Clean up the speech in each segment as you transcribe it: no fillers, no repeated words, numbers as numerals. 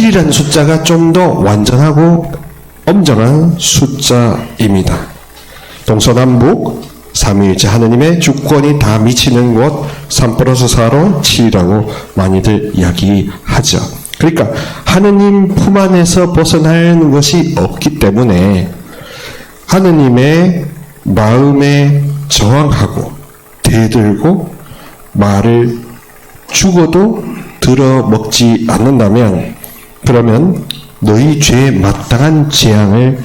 7이라는 숫자가 좀 더 완전하고 엄정한 숫자입니다. 동서남북 삼위일체 하느님의 주권이 다 미치는 곳 3+4로 7이라고 많이들 이야기하죠. 그러니까 하느님 품 안에서 벗어나는 것이 없기 때문에 하느님의 마음에 저항하고 대들고 말을 죽어도 들어먹지 않는다면 그러면 너희 죄에 마땅한 재앙을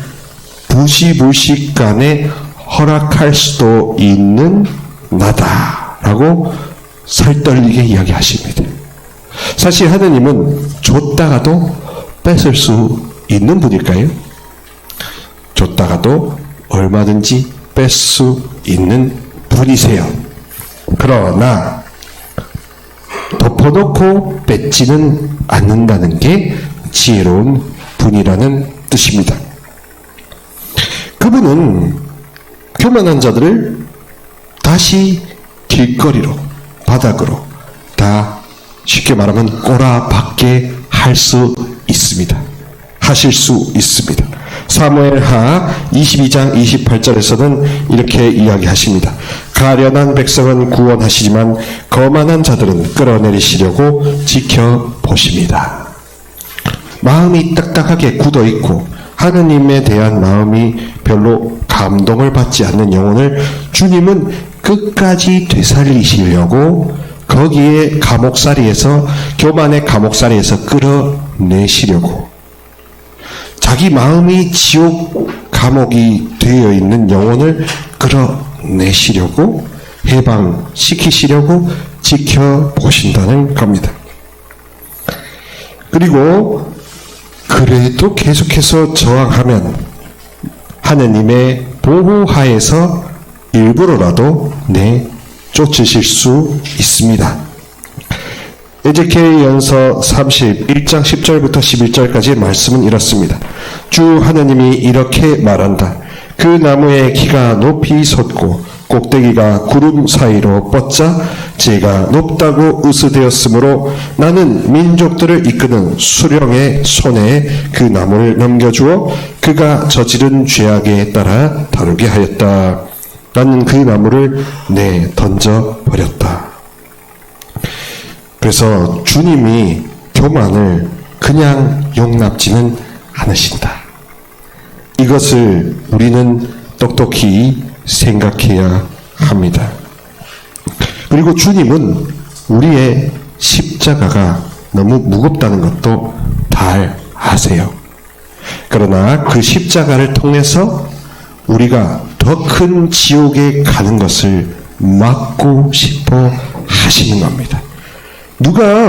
부시불식간에 허락할 수도 있는 나다라고 살떨리게 이야기하십니다. 사실 하느님은 줬다가도 뺏을 수 있는 분일까요? 줬다가도 얼마든지 뺄 수 있는 분이세요. 그러나 덮어놓고 뺏지는 않는다는 게 지혜로운 분이라는 뜻입니다. 그분은 교만한 자들을 다시 길거리로 바닥으로 다 쉽게 말하면 꼬라박게 할 수 있습니다. 하실 수 있습니다. 사무엘하 22장 28절에서는 이렇게 이야기하십니다. 가련한 백성은 구원하시지만 거만한 자들은 끌어내리시려고 지켜보십니다. 마음이 딱딱하게 굳어있고 하느님에 대한 마음이 별로 감동을 받지 않는 영혼을 주님은 끝까지 되살리시려고 거기에 감옥살이에서 교만의 감옥살이에서 끌어내시려고 자기 마음이 지옥 감옥이 되어 있는 영혼을 끌어내시려고 해방시키시려고 지켜보신다는 겁니다. 그리고 그래도 계속해서 저항하면 하느님의 보호하에서 일부러라도 쫓으실 수 있습니다. 에제키엘 연서 31장 10절부터 11절까지의 말씀은 이렇습니다. 주 하느님이 이렇게 말한다. 그 나무의 키가 높이 솟고 꼭대기가 구름 사이로 뻗자 제가 높다고 으스대었으므로 나는 민족들을 이끄는 수령의 손에 그 나무를 넘겨주어 그가 저지른 죄악에 따라 다루게 하였다. 나는 그 나무를 던져버렸다. 그래서 주님이 교만을 그냥 용납지는 않으신다. 이것을 우리는 똑똑히 생각해야 합니다. 그리고 주님은 우리의 십자가가 너무 무겁다는 것도 잘 아세요. 그러나 그 십자가를 통해서 우리가 더 큰 지옥에 가는 것을 막고 싶어 하시는 겁니다.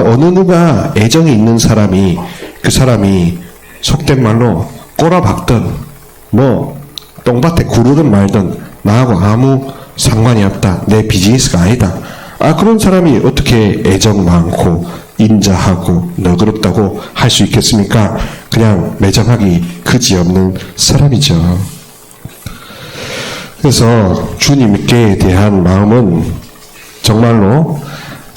어느 누가 애정이 있는 사람이 그 사람이 속된 말로 꼬라박든 똥밭에 구르든 말든 나하고 아무 상관이 없다. 내 비즈니스가 아니다. 그런 사람이 어떻게 애정 많고 인자하고 너그럽다고 할 수 있겠습니까? 그냥 매정하기 그지없는 사람이죠. 그래서 주님께 대한 마음은 정말로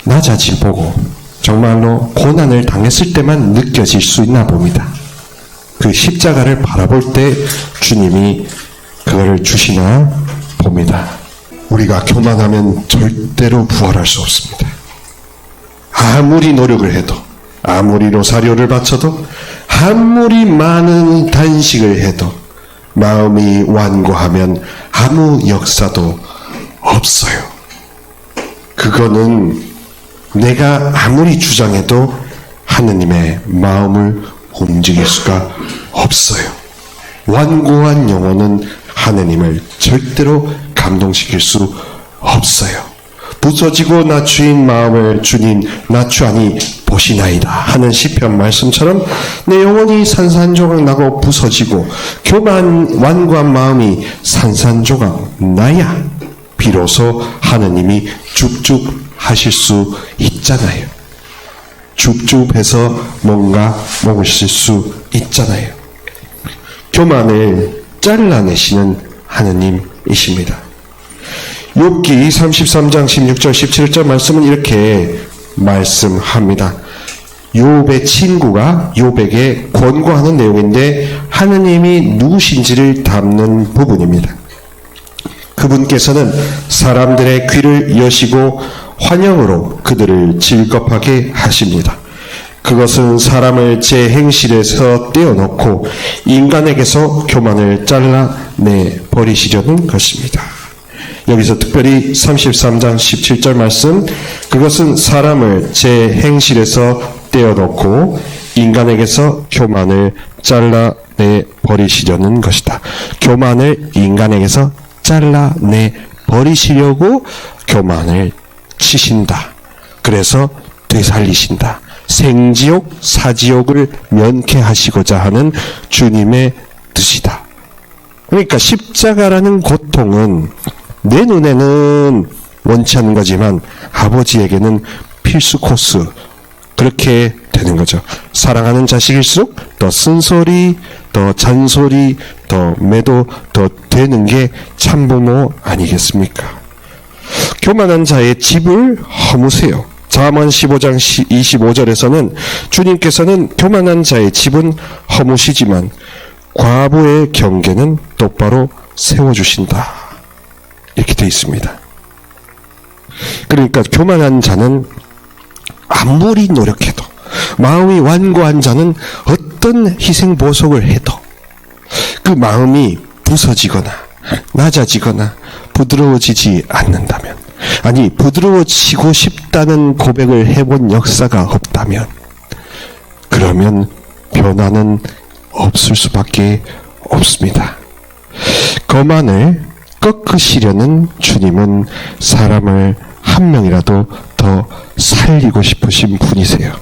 나 자신 보고 정말로 고난을 당했을 때만 느껴질 수 있나 봅니다. 그 십자가를 바라볼 때 주님이 그거를 주시나 봅니다. 우리가 교만하면 절대로 부활할 수 없습니다. 아무리 노력을 해도, 아무리 로사료를 바쳐도, 아무리 많은 단식을 해도 마음이 완고하면 아무 역사도 없어요. 그거는 내가 아무리 주장해도 하느님의 마음을 움직일 수가 없어요. 완고한 영혼은 하느님을 절대로 감동시킬 수 없어요. 부서지고 낮추인 마음을 주님 낮추하니 보시나이다 하는 시편 말씀처럼 내 영혼이 산산조각 나고 부서지고 완고한 마음이 산산조각 나야 비로소 하느님이 줍줍하실 수 있잖아요. 줍줍해서 뭔가 먹으실 수 있잖아요. 교만을 잘라내시는 하느님이십니다. 욥기 33장 16절 17절 말씀은 이렇게 말씀합니다. 욥의 친구가 욥에게 권고하는 내용인데 하느님이 누구신지를 담는 부분입니다. 그분께서는 사람들의 귀를 여시고 환영으로 그들을 즐겁하게 하십니다. 그것은 사람을 제 행실에서 떼어놓고 인간에게서 교만을 잘라내 버리시려는 것입니다. 여기서 특별히 33장 17절 말씀, 그것은 사람을 제 행실에서 떼어놓고 인간에게서 교만을 잘라내 버리시려는 것이다. 교만을 인간에게서 잘라내 버리시려고 교만을 치신다. 그래서 되살리신다. 생지옥, 사지옥을 면케하시고자 하는 주님의 뜻이다. 그러니까 십자가라는 고통은 내 눈에는 원치 않는 거지만 아버지에게는 필수 코스, 그렇게 되는 거죠. 사랑하는 자식일수록 더 쓴소리, 더 잔소리, 더 매도 더 되는 게 참부모 아니겠습니까? 교만한 자의 집을 허무세요. 잠언 15장 25절에서는 주님께서는 교만한 자의 집은 허무시지만 과부의 경계는 똑바로 세워주신다. 이렇게 되어 있습니다. 그러니까 교만한 자는 아무리 노력해도, 마음이 완고한 자는 어떤 희생보속을 해도 그 마음이 부서지거나 낮아지거나 부드러워지지 않는다면, 아니 부드러워지고 싶다는 고백을 해본 역사가 없다면, 그러면 변화는 없을 수밖에 없습니다. 거만을 꺾으시려는 주님은 사람을 한 명이라도 더 살리고 싶으신 분이세요.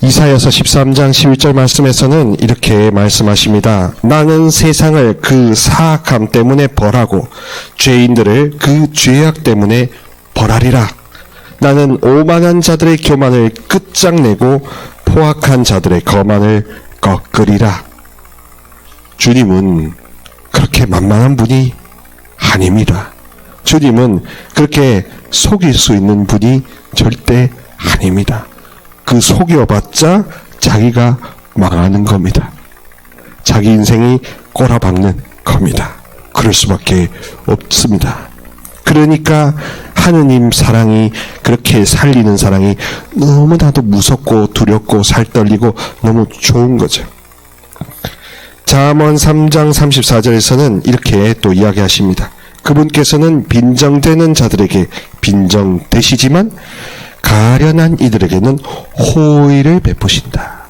이사야서 13장 11절 말씀에서는 이렇게 말씀하십니다. 나는 세상을 그 사악함 때문에 벌하고 죄인들을 그 죄악 때문에 벌하리라. 나는 오만한 자들의 교만을 끝장내고 포악한 자들의 거만을 꺾으리라. 주님은 그렇게 만만한 분이 아닙니다. 주님은 그렇게 속일 수 있는 분이 절대 아닙니다. 그 속여봤자 자기가 망하는 겁니다. 자기 인생이 꼬라박는 겁니다. 그럴 수밖에 없습니다. 그러니까 하느님 사랑이, 그렇게 살리는 사랑이 너무나도 무섭고 두렵고 살떨리고 너무 좋은 거죠. 잠언 3장 34절에서는 이렇게 또 이야기하십니다. 그분께서는 빈정되는 자들에게 빈정되시지만 가련한 이들에게는 호의를 베푸신다.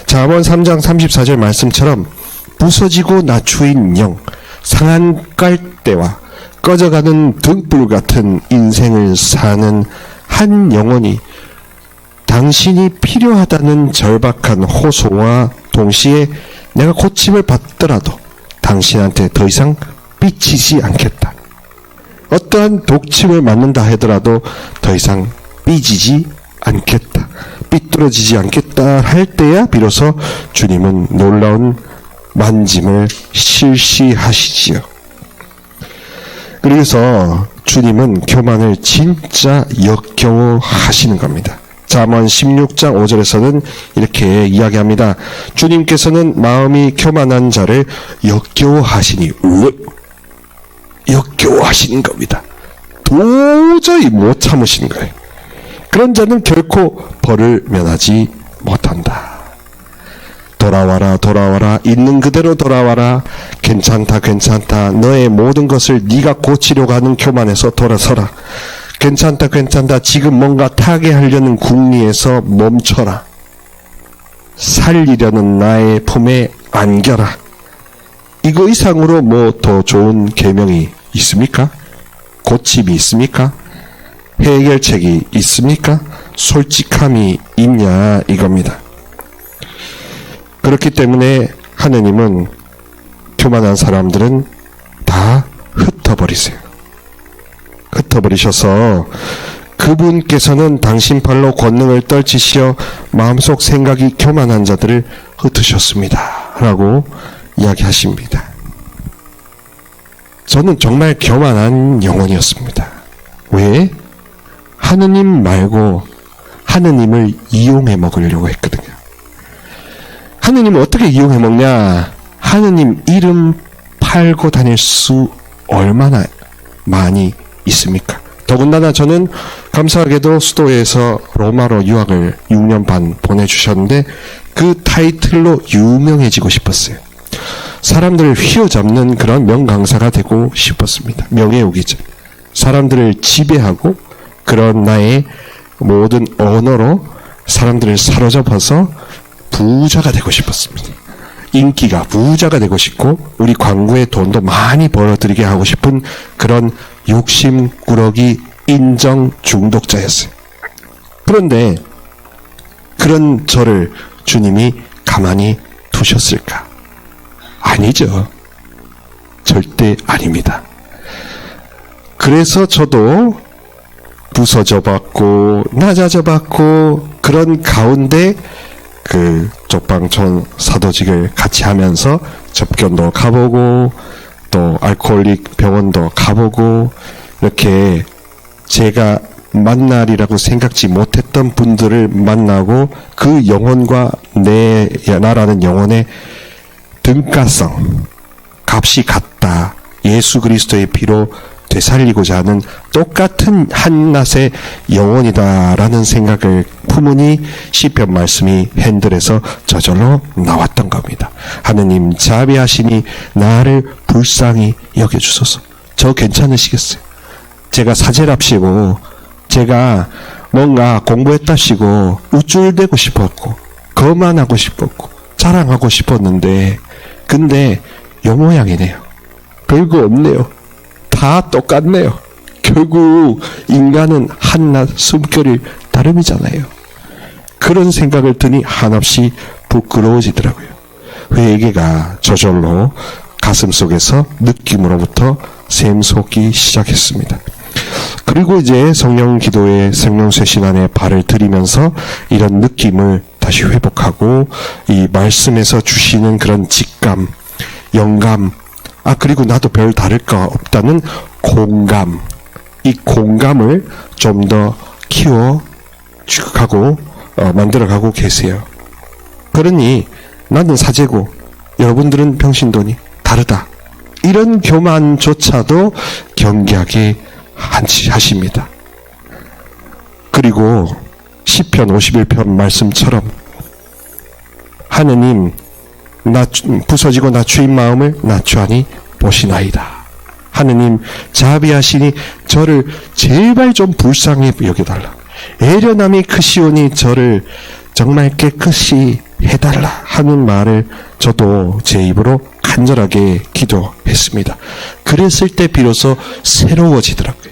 잠언 3장 34절 말씀처럼 부서지고 낮추인 영, 상한 깔대와 꺼져가는 등불 같은 인생을 사는 한 영혼이 당신이 필요하다는 절박한 호소와 동시에 내가 고침을 받더라도 당신한테 더 이상 삐치지 않겠다. 어떠한 독침을 맞는다 하더라도 더 이상 삐지지 않겠다. 삐뚤어지지 않겠다 할 때야 비로소 주님은 놀라운 만짐을 실시하시지요. 그래서 주님은 교만을 진짜 역겨워하시는 겁니다. 잠언 16장 5절에서는 이렇게 이야기합니다. 주님께서는 마음이 교만한 자를 역겨워하시니, 역겨워하시는 겁니다. 도저히 못 참으시는 거예요. 그런 자는 결코 벌을 면하지 못한다. 돌아와라, 돌아와라, 있는 그대로 돌아와라. 괜찮다, 괜찮다. 너의 모든 것을 네가 고치려고 하는 교만에서 돌아서라. 괜찮다, 괜찮다. 지금 뭔가 타개하려는 궁리에서 멈춰라. 살리려는 나의 품에 안겨라. 이거 이상으로 뭐 더 좋은 계명이 있습니까? 고침이 있습니까? 해결책이 있습니까? 솔직함이 있냐 이겁니다. 그렇기 때문에 하느님은 교만한 사람들은 다 흩어버리세요. 흩어버리셔서 그분께서는 당신 발로 권능을 떨치시어 마음속 생각이 교만한 자들을 흩으셨습니다. 라고 이야기하십니다. 저는 정말 교만한 영혼이었습니다. 왜? 하느님 말고 하느님을 이용해 먹으려고 했거든요. 하느님을 어떻게 이용해 먹냐? 하느님 이름 팔고 다닐 수 얼마나 많이 있습니까? 더군다나 저는 감사하게도 수도에서 로마로 유학을 6년 반 보내주셨는데 그 타이틀로 유명해지고 싶었어요. 사람들을 휘어잡는 그런 명강사가 되고 싶었습니다. 명예욕이죠. 사람들을 지배하고 그런 나의 모든 언어로 사람들을 사로잡아서 부자가 되고 싶었습니다. 인기가 부자가 되고 싶고 우리 광고에 돈도 많이 벌어들이게 하고 싶은 그런 욕심꾸러기 인정 중독자였어요. 그런데 그런 저를 주님이 가만히 두셨을까? 아니죠. 절대 아닙니다. 그래서 저도 부서져 봤고 낮아져 봤고 그런 가운데 그 쪽방촌 사도직을 같이 하면서 접견도 가보고 또 알코올릭 병원도 가보고 이렇게 제가 만날이라고 생각지 못했던 분들을 만나고 그 영혼과 나라는 영혼의 등가성, 값이 같다. 예수 그리스도의 피로 되살리고자 하는 똑같은 한낱의 영혼이다라는 생각을 품으니 시편 말씀이 핸들에서 저절로 나왔던 겁니다. 하느님 자비하시니 나를 불쌍히 여겨주소서. 저 괜찮으시겠어요? 제가 사제랍시고 제가 뭔가 공부했다시고 우쭐대고 싶었고 거만하고 싶었고 자랑하고 싶었는데 근데 요 모양이네요. 별거 없네요. 다 똑같네요. 결국 인간은 한낱 숨결이 다름이잖아요. 그런 생각을 드니 한없이 부끄러워지더라고요. 회개가 저절로 가슴속에서 느낌으로부터 샘솟기 시작했습니다. 그리고 이제 성령 기도의 생명쇄신 안에 발을 들이면서 이런 느낌을 다시 회복하고 이 말씀에서 주시는 그런 직감, 영감, 그리고 나도 별 다를 거 없다는 공감, 이 공감을 좀 더 키워가고 만들어가고 계세요. 그러니 나는 사제고 여러분들은 평신도니 다르다. 이런 교만조차도 경계하게 하십니다. 그리고 시편 51편 말씀처럼 하느님 부서지고 낮추인 마음을 낮추하니 보시나이다. 하느님 자비하시니 저를 제발 좀 불쌍히 여겨달라. 애련함이 크시오니 저를 정말 깨끗이 해달라 하는 말을 저도 제 입으로 간절하게 기도했습니다. 그랬을 때 비로소 새로워지더라고요.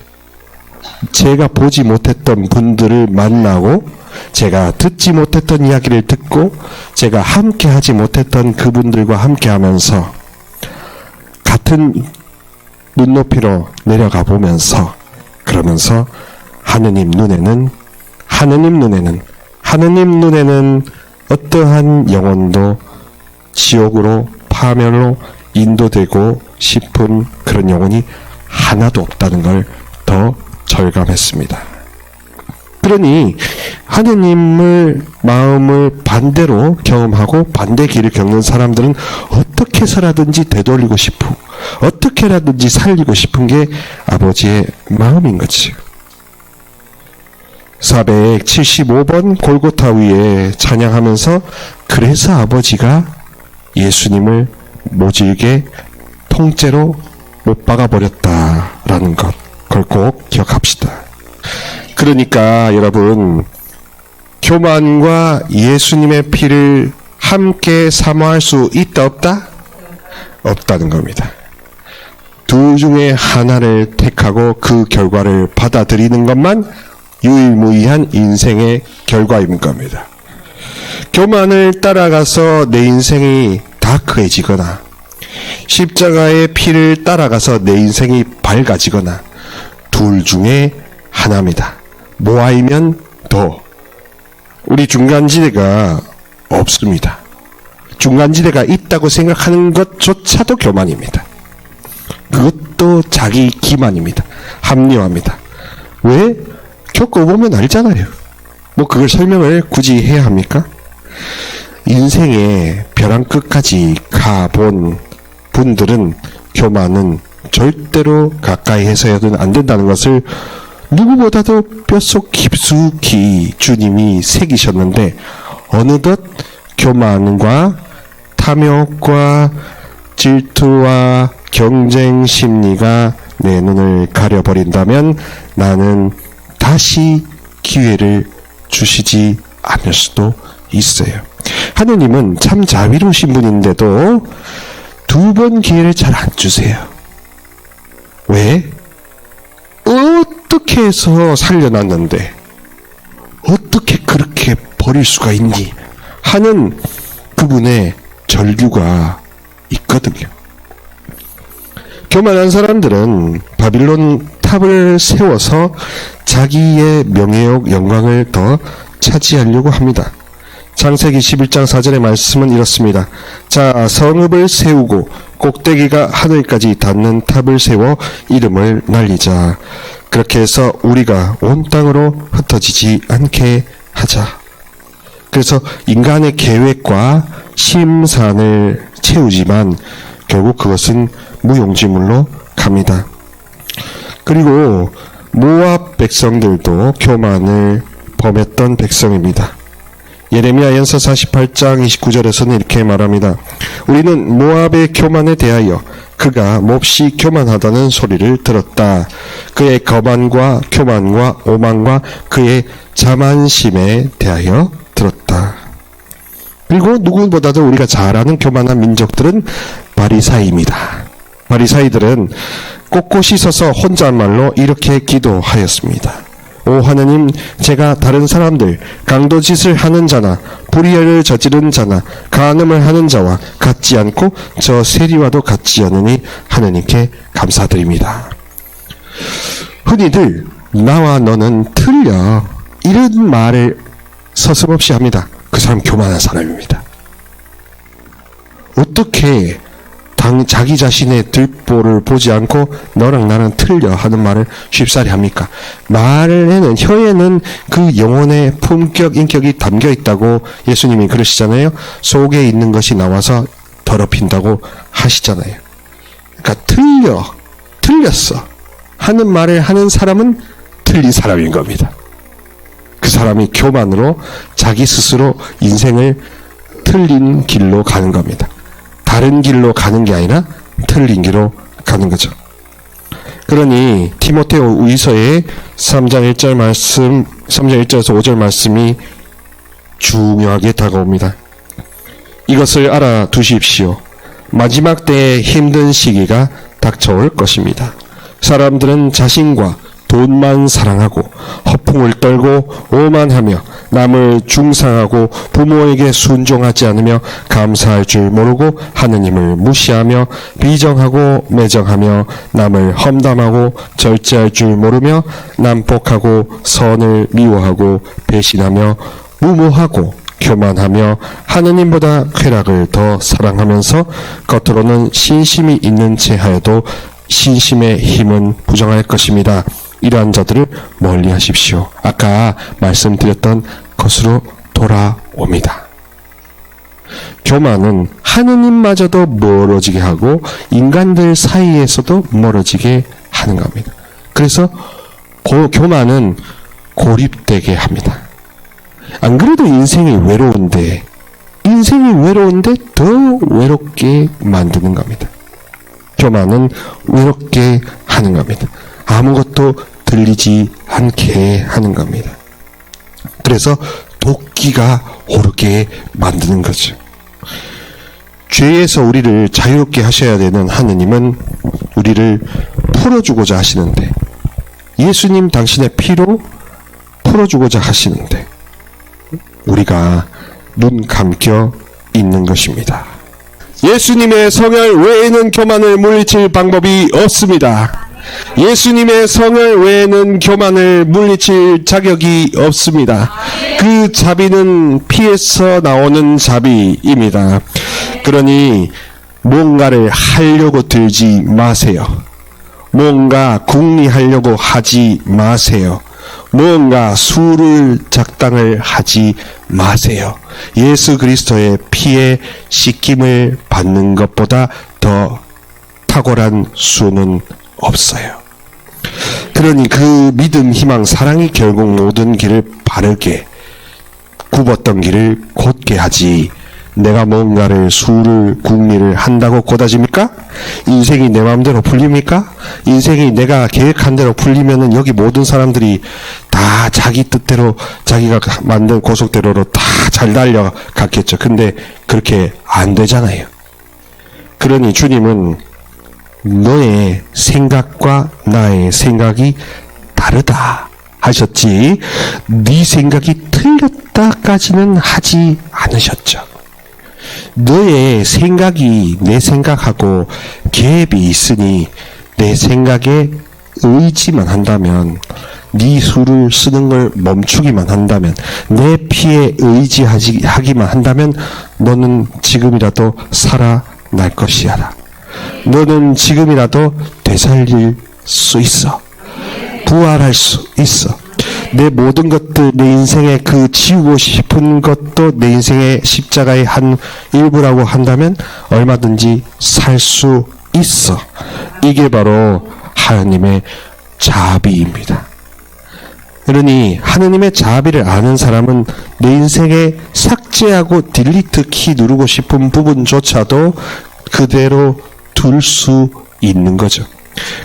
제가 보지 못했던 분들을 만나고 제가 듣지 못했던 이야기를 듣고 제가 함께 하지 못했던 그분들과 함께 하면서 같은 눈높이로 내려가 보면서 그러면서 하느님 눈에는 어떠한 영혼도 지옥으로 파멸로 인도되고 싶은 그런 영혼이 하나도 없다는 걸 더 절감했습니다. 그러니 하느님을 마음을 반대로 경험하고 반대 길을 겪는 사람들은 어떻게 해서라든지 되돌리고 싶고 어떻게라든지 살리고 싶은 게 아버지의 마음인 거지. 475번 골고타 위에 찬양하면서 그래서 아버지가 예수님을 모질게 통째로 못 박아버렸다라는 것, 그걸 꼭 기억합시다. 그러니까 여러분, 교만과 예수님의 피를 함께 사모할 수 있다 없다? 없다는 겁니다. 둘 중에 하나를 택하고 그 결과를 받아들이는 것만 유일무이한 인생의 결과인 겁니다. 교만을 따라가서 내 인생이 다크해지거나 십자가의 피를 따라가서 내 인생이 밝아지거나 둘 중에 하나입니다. 모아이면 더. 우리 중간지대가 없습니다. 중간지대가 있다고 생각하는 것조차도 교만입니다. 그것도 자기 기만입니다. 합리화입니다. 왜? 겪어보면 알잖아요. 뭐 그걸 설명을 굳이 해야 합니까? 인생의 벼랑 끝까지 가본 분들은 교만은 절대로 가까이 해서는 안 된다는 것을 누구보다도 뼛속 깊숙이 주님이 새기셨는데, 어느덧 교만과 탐욕과 질투와 경쟁 심리가 내 눈을 가려버린다면 나는 다시 기회를 주시지 않을 수도 있어요. 하느님은 참 자비로우신 분인데도 두 번 기회를 잘 안 주세요. 왜? 어떻게 해서 살려놨는데 어떻게 그렇게 버릴 수가 있니? 하는 그분의 절규가 있거든요. 교만한 사람들은 바빌론 탑을 세워서 자기의 명예욕 영광을 더 차지하려고 합니다. 창세기 11장 4절의 말씀은 이렇습니다. 자, 성읍을 세우고 꼭대기가 하늘까지 닿는 탑을 세워 이름을 날리자. 그렇게 해서 우리가 온 땅으로 흩어지지 않게 하자. 그래서 인간의 계획과 심산을 채우지만 결국 그것은 무용지물로 갑니다. 그리고 모압 백성들도 교만을 범했던 백성입니다. 예레미야전서 48장 29절에서는 이렇게 말합니다. 우리는 모압의 교만에 대하여 그가 몹시 교만하다는 소리를 들었다. 그의 거만과 교만과 오만과 그의 자만심에 대하여 들었다. 그리고 누구보다도 우리가 잘 아는 교만한 민족들은 바리사이입니다. 바리사이들은 꼿꼿이 서서 혼잣말로 이렇게 기도하였습니다. 오 하느님, 제가 다른 사람들, 강도짓을 하는 자나 불의를 저지른 자나 간음을 하는 자와 같지 않고 저 세리와도 같지 않으니 하느님께 감사드립니다. 흔히들 나와 너는 틀려, 이런 말을 서슴없이 합니다. 그 사람 교만한 사람입니다. 어떻게 자기 자신의 뒷볼을 보지 않고 너랑 나는 틀려 하는 말을 쉽사리 합니까? 말에는, 혀에는 그 영혼의 품격, 인격이 담겨 있다고 예수님이 그러시잖아요. 속에 있는 것이 나와서 더럽힌다고 하시잖아요. 그러니까 틀렸어 하는 말을 하는 사람은 틀린 사람인 겁니다. 그 사람이 교만으로 자기 스스로 인생을 틀린 길로 가는 겁니다. 다른 길로 가는 게 아니라 틀린 길로 가는 거죠. 그러니 디모데오 위서의 3장 1절 말씀, 3장 1절에서 5절 말씀이 중요하게 다가옵니다. 이것을 알아두십시오. 마지막 때에 힘든 시기가 닥쳐올 것입니다. 사람들은 자신과 돈만 사랑하고 허풍을 떨고 오만하며 남을 중상하고 부모에게 순종하지 않으며 감사할 줄 모르고 하느님을 무시하며 비정하고 매정하며 남을 험담하고 절제할 줄 모르며 난폭하고 선을 미워하고 배신하며 무모하고 교만하며 하느님보다 쾌락을 더 사랑하면서 겉으로는 신심이 있는 체하여도 신심의 힘은 부정할 것입니다. 이러한 자들을 멀리 하십시오. 아까 말씀드렸던 것으로 돌아옵니다. 교만은 하느님마저도 멀어지게 하고 인간들 사이에서도 멀어지게 하는 겁니다. 그래서 교만은 고립되게 합니다. 안 그래도 인생이 외로운데 더 외롭게 만드는 겁니다. 교만은 외롭게 하는 겁니다. 아무것도 들리지 않게 하는 겁니다. 그래서 도끼가 오르게 만드는 거죠. 죄에서 우리를 자유롭게 하셔야 되는 하느님은 우리를 풀어주고자 하시는데, 예수님 당신의 피로 풀어주고자 하시는데 우리가 눈 감겨 있는 것입니다. 예수님의 성혈 외에는 교만을 물리칠 방법이 없습니다. 예수님의 성혈 외에는 교만을 물리칠 자격이 없습니다. 그 자비는 피에서 나오는 자비입니다. 그러니 뭔가를 하려고 들지 마세요. 뭔가 궁리하려고 하지 마세요. 무언가 수를 작당을 하지 마세요. 예수 그리스도의 피에 씻김을 받는 것보다 더 탁월한 수는 없어요. 그러니 그 믿음, 희망, 사랑이 결국 모든 길을 바르게, 굽었던 길을 곧게 하지, 내가 뭔가를 수를 궁리를 한다고 곧아집니까? 인생이 내 마음대로 풀립니까? 인생이 내가 계획한 대로 풀리면은 여기 모든 사람들이 다 자기 뜻대로, 자기가 만든 고속대로로 다 잘 달려갔겠죠. 근데 그렇게 안 되잖아요. 그러니 주님은 너의 생각과 나의 생각이 다르다 하셨지, 네 생각이 틀렸다까지는 하지 않으셨죠. 너의 생각이 내 생각하고 갭이 있으니 내 생각에 의지만 한다면, 네 수를 쓰는 걸 멈추기만 한다면, 내 피에 의지하기만 한다면 너는 지금이라도 살아날 것이야. 너는 지금이라도 되살릴 수 있어. 부활할 수 있어. 내 모든 것들, 내 인생에 그 지우고 싶은 것도 내 인생의 십자가의 한 일부라고 한다면 얼마든지 살 수 있어. 이게 바로 하나님의 자비입니다. 그러니 하느님의 자비를 아는 사람은 내 인생에 삭제하고 딜리트 키 누르고 싶은 부분조차도 그대로 둘 수 있는 거죠.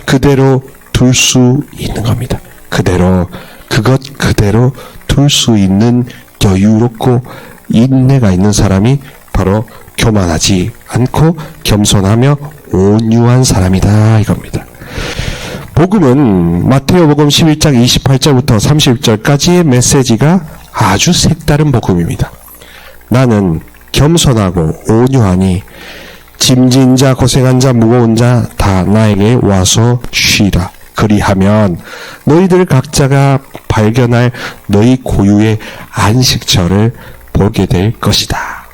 그대로 둘 수 있는 겁니다. 그것 그대로 둘 수 있는 여유롭고 인내가 있는 사람이 바로 교만하지 않고 겸손하며 온유한 사람이다, 이겁니다. 복음은 마태오복음 11장 28절부터 30절까지의 메시지가 아주 색다른 복음입니다. 나는 겸손하고 온유하니 짐진 자, 고생한 자, 무거운 자 다 나에게 와서 쉬라. 그리하면 너희들 각자가 발견할 너희 고유의 안식처를 보게 될 것이다.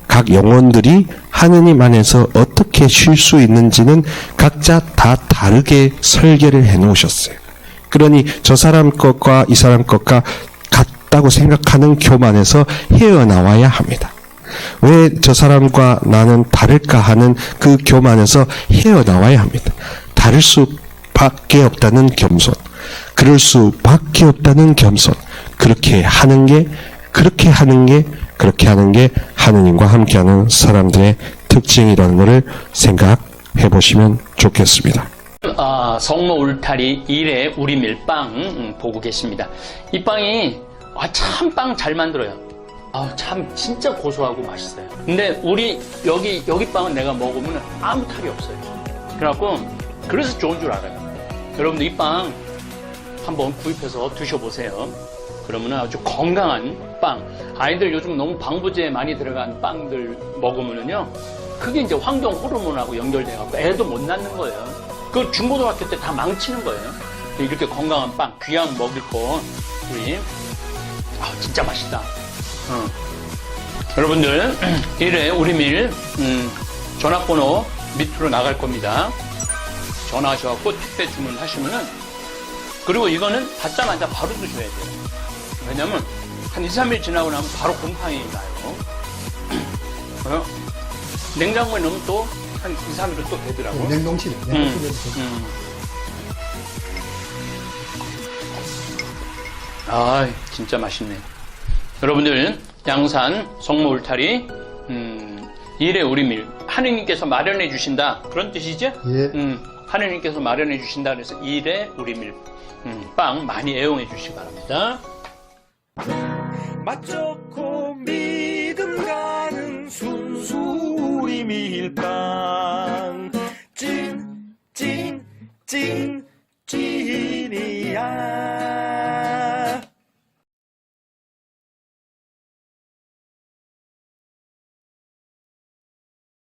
각 영혼들이 하느님 안에서 어떻게 쉴 수 있는지는 각자 다 다르게 설계를 해 놓으셨어요. 그러니 저 사람 것과 이 사람 것과 같다고 생각하는 교만에서 헤어나와야 합니다. 왜 저 사람과 나는 다를까 하는 그 교만에서 헤어나와야 합니다. 다를 수밖에 없다는 겸손, 그럴 수밖에 없다는 겸손, 그렇게 하는 게 하느님과 함께하는 사람들의 특징이라는 것을 생각해 보시면 좋겠습니다. 성모 울타리 1회 우리 밀빵 보고 계십니다. 이 빵이 참 빵 잘 만들어요. 참 진짜 고소하고 맛있어요. 근데 우리 여기 빵은 내가 먹으면 아무 탈이 없어요. 그래서 좋은 줄 알아요. 여러분들 이 빵 한번 구입해서 드셔보세요. 그러면 아주 건강한 빵. 아이들 요즘 너무 방부제 많이 들어간 빵들 먹으면은요, 그게 이제 환경 호르몬하고 연결돼갖고 애도 못 낳는 거예요. 그 중고등학교 때 다 망치는 거예요. 이렇게 건강한 빵, 귀한 먹을 거, 우리, 진짜 맛있다. 여러분들, 1회 우리 밀, 전화번호 밑으로 나갈 겁니다. 전화하셔갖고 택배 주문하시면은, 그리고 이거는 받자마자 바로 드셔야 돼요. 왜냐면 한 2, 3일 지나고 나면 바로 곰팡이 나요. 냉장고에 넣으면 또 한 2, 3일은 또 되더라고. 냉동실에. 진짜 맛있네. 여러분들, 양산 성모 울타리 1회 우리 밀 하느님께서 마련해 주신다, 그런 뜻이죠? 예. 하느님께서 마련해 주신다 그래서 1회 우리 밀 빵 많이 애용해 주시기 바랍니다. 맛 좋고 믿음 가는 순수 우리 밀빵 찐이야.